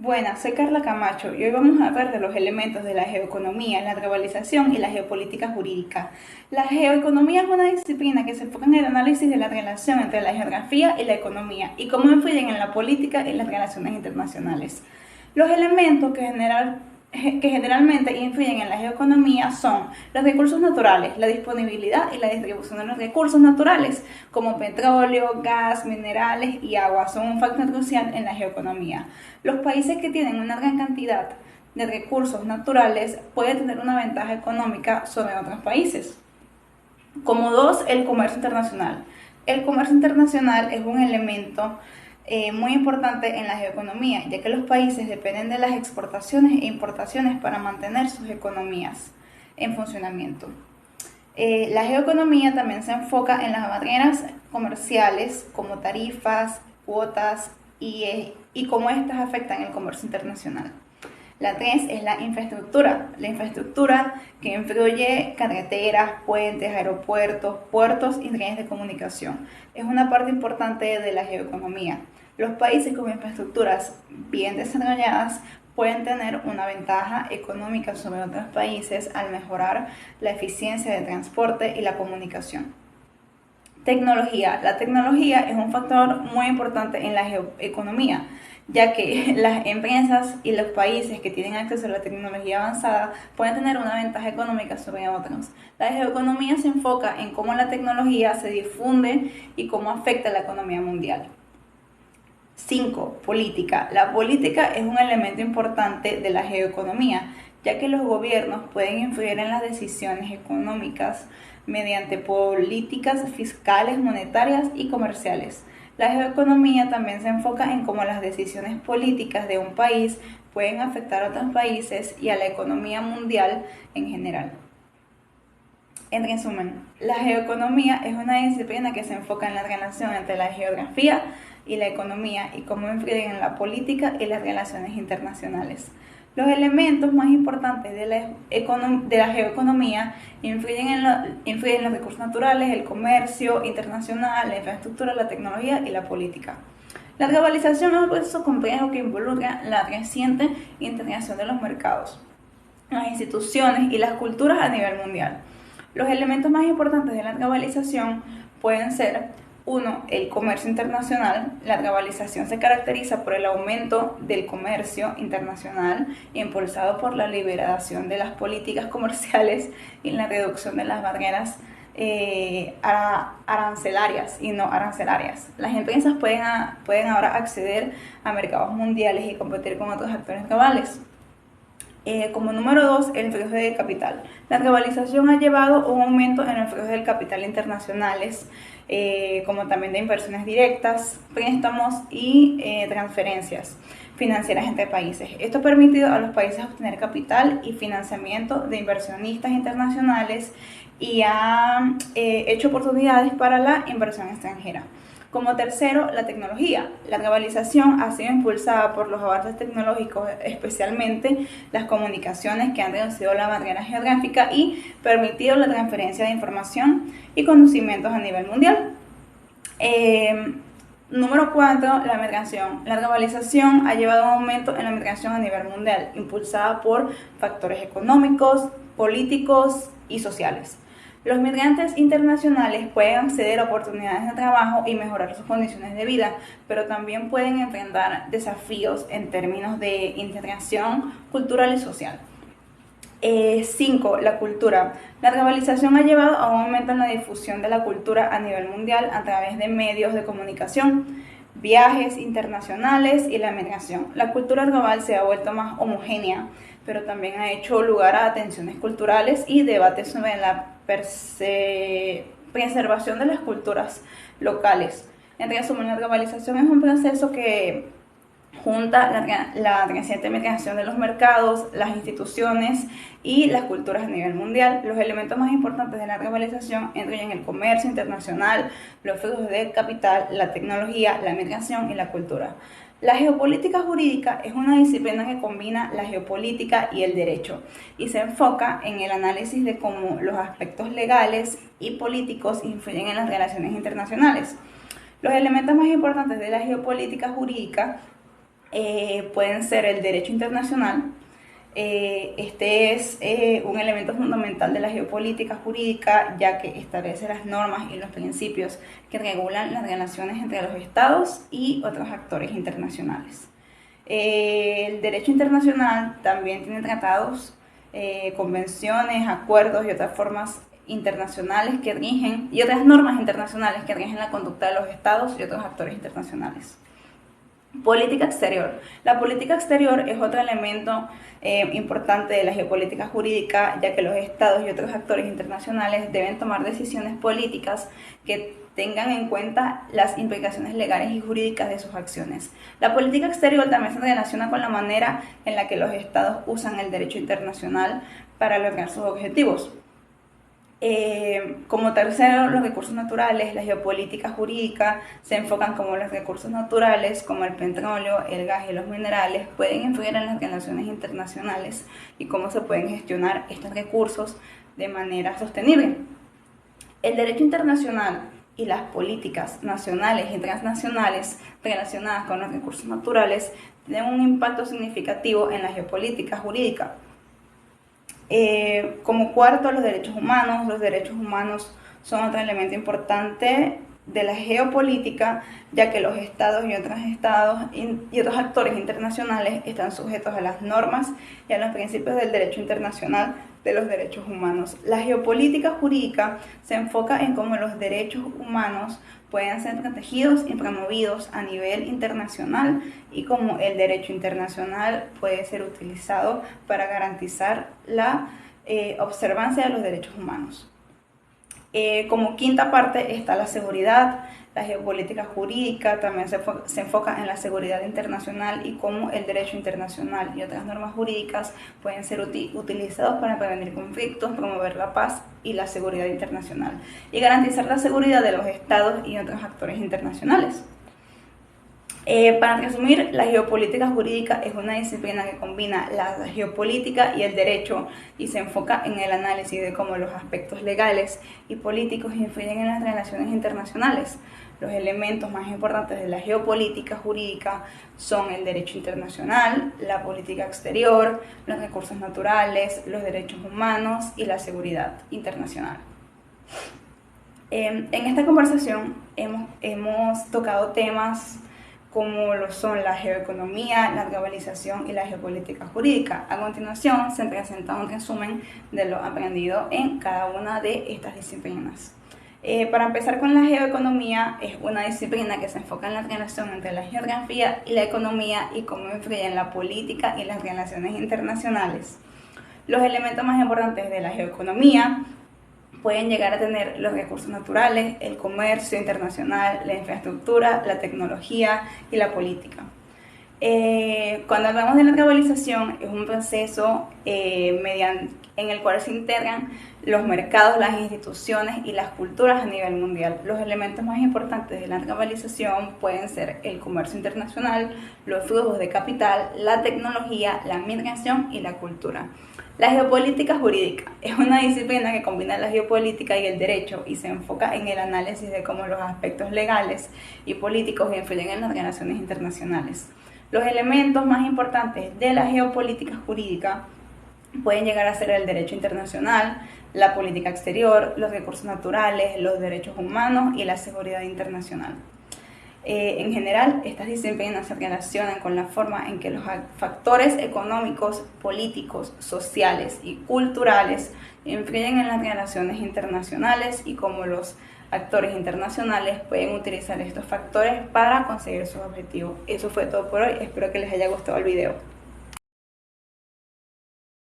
Buenas, soy Carla Camacho y hoy vamos a hablar de los elementos de la geoeconomía, la globalización y la geopolítica jurídica. La geoeconomía es una disciplina que se enfoca en el análisis de la relación entre la geografía y la economía y cómo influyen en la política y las relaciones internacionales. Los elementos que generalmente influyen en la geoeconomía son los recursos naturales, la disponibilidad y la distribución de los recursos naturales, como petróleo, gas, minerales y agua, son un factor crucial en la geoeconomía. Los países que tienen una gran cantidad de recursos naturales pueden tener una ventaja económica sobre otros países. Como dos, el comercio internacional. El comercio internacional es un elemento muy importante en la geoeconomía, ya que los países dependen de las exportaciones e importaciones para mantener sus economías en funcionamiento. La geoeconomía también se enfoca en las barreras comerciales como tarifas, cuotas y cómo estas afectan el comercio internacional. La 3 es la infraestructura que incluye carreteras, puentes, aeropuertos, puertos y redes de comunicación. Es una parte importante de la geoeconomía. Los países con infraestructuras bien desarrolladas pueden tener una ventaja económica sobre otros países al mejorar la eficiencia de transporte y la comunicación. Tecnología. La tecnología es un factor muy importante en la geoeconomía, ya que las empresas y los países que tienen acceso a la tecnología avanzada pueden tener una ventaja económica sobre otros. La geoeconomía se enfoca en cómo la tecnología se difunde y cómo afecta a la economía mundial. 5. Política. La política es un elemento importante de la geoeconomía, ya que los gobiernos pueden influir en las decisiones económicas mediante políticas fiscales, monetarias y comerciales. La geoeconomía también se enfoca en cómo las decisiones políticas de un país pueden afectar a otros países y a la economía mundial en general. En resumen, la geoeconomía es una disciplina que se enfoca en la relación entre la geografía y la economía y cómo influyen en la política y las relaciones internacionales. Los elementos más importantes de la geoeconomía influyen en los recursos naturales, el comercio internacional, la infraestructura, la tecnología y la política. La globalización es un proceso complejo que involucra la creciente integración de los mercados, las instituciones y las culturas a nivel mundial. Los elementos más importantes de la globalización pueden ser: 1. El comercio internacional. La globalización se caracteriza por el aumento del comercio internacional impulsado por la liberación de las políticas comerciales y la reducción de las barreras arancelarias y no arancelarias. Las empresas pueden ahora acceder a mercados mundiales y competir con otros actores globales. Como número 2, el flujo de capital. La globalización ha llevado un aumento en el flujo del capital internacionales, como también de inversiones directas, préstamos y transferencias financieras entre países. Esto ha permitido a los países obtener capital y financiamiento de inversionistas internacionales y ha hecho oportunidades para la inversión extranjera. Como tercero, la tecnología. La globalización ha sido impulsada por los avances tecnológicos, especialmente las comunicaciones, que han reducido la barrera geográfica y permitido la transferencia de información y conocimientos a nivel mundial. Número 4, la migración. La globalización ha llevado a un aumento en la migración a nivel mundial, impulsada por factores económicos, políticos y sociales. Los migrantes internacionales pueden acceder a oportunidades de trabajo y mejorar sus condiciones de vida, pero también pueden enfrentar desafíos en términos de integración cultural y social. 5. La cultura. La globalización ha llevado a un aumento en la difusión de la cultura a nivel mundial a través de medios de comunicación, viajes internacionales y la migración. La cultura global se ha vuelto más homogénea, pero también ha hecho lugar a tensiones culturales y debates sobre la preservación de las culturas locales. En resumen, la globalización es un proceso que junta la creciente migración de los mercados, las instituciones y las culturas a nivel mundial. Los elementos más importantes de la globalización incluyen el comercio internacional, los flujos de capital, la tecnología, la migración y la cultura. La geopolítica jurídica es una disciplina que combina la geopolítica y el derecho y se enfoca en el análisis de cómo los aspectos legales y políticos influyen en las relaciones internacionales. Los elementos más importantes de la geopolítica jurídica pueden ser el derecho internacional. Este es un elemento fundamental de la geopolítica jurídica, ya que establece las normas y los principios que regulan las relaciones entre los estados y otros actores internacionales. El derecho internacional también tiene tratados, convenciones, acuerdos y otras formas internacionales que rigen, y otras normas internacionales que rigen la conducta de los estados y otros actores internacionales. Política exterior. La política exterior es otro elemento importante de la geopolítica jurídica, ya que los estados y otros actores internacionales deben tomar decisiones políticas que tengan en cuenta las implicaciones legales y jurídicas de sus acciones. La política exterior también se relaciona con la manera en la que los estados usan el derecho internacional para lograr sus objetivos. Como tercero, los recursos naturales. La geopolítica jurídica se enfocan como los recursos naturales, como el petróleo, el gas y los minerales, pueden influir en las relaciones internacionales y cómo se pueden gestionar estos recursos de manera sostenible. El derecho internacional y las políticas nacionales y transnacionales relacionadas con los recursos naturales tienen un impacto significativo en la geopolítica jurídica. Como cuarto, los derechos humanos. Los derechos humanos son otro elemento importante de la geopolítica, ya que los estados y otros actores internacionales están sujetos a las normas y a los principios del derecho internacional de los derechos humanos. La geopolítica jurídica se enfoca en cómo los derechos humanos pueden ser protegidos y promovidos a nivel internacional y cómo el derecho internacional puede ser utilizado para garantizar la observancia de los derechos humanos. Como quinta parte está la seguridad. La geopolítica jurídica también se enfoca en la seguridad internacional y cómo el derecho internacional y otras normas jurídicas pueden ser utilizados para prevenir conflictos, promover la paz y la seguridad internacional y garantizar la seguridad de los estados y otros actores internacionales. Para resumir, la geopolítica jurídica es una disciplina que combina la geopolítica y el derecho y se enfoca en el análisis de cómo los aspectos legales y políticos influyen en las relaciones internacionales. Los elementos más importantes de la geopolítica jurídica son el derecho internacional, la política exterior, los recursos naturales, los derechos humanos y la seguridad internacional. En esta conversación hemos tocado temas como lo son la geoeconomía, la globalización y la geopolítica jurídica. A continuación se presenta un resumen de lo aprendido en cada una de estas disciplinas. Para empezar con la geoeconomía, es una disciplina que se enfoca en la relación entre la geografía y la economía y cómo influye en la política y las relaciones internacionales. Los elementos más importantes de la geoeconomía pueden llegar a tener los recursos naturales, el comercio internacional, la infraestructura, la tecnología y la política. Cuando hablamos de la globalización, es un proceso en el cual se integran los mercados, las instituciones y las culturas a nivel mundial. Los elementos más importantes de la globalización pueden ser el comercio internacional, los flujos de capital, la tecnología, la migración y la cultura. La geopolítica jurídica es una disciplina que combina la geopolítica y el derecho y se enfoca en el análisis de cómo los aspectos legales y políticos influyen en las relaciones internacionales. Los elementos más importantes de la geopolítica jurídica pueden llegar a ser el derecho internacional, la política exterior, los recursos naturales, los derechos humanos y la seguridad internacional. En general, estas disciplinas se relacionan con la forma en que los factores económicos, políticos, sociales y culturales influyen en las relaciones internacionales y cómo los actores internacionales pueden utilizar estos factores para conseguir sus objetivos. Eso fue todo por hoy, espero que les haya gustado el video.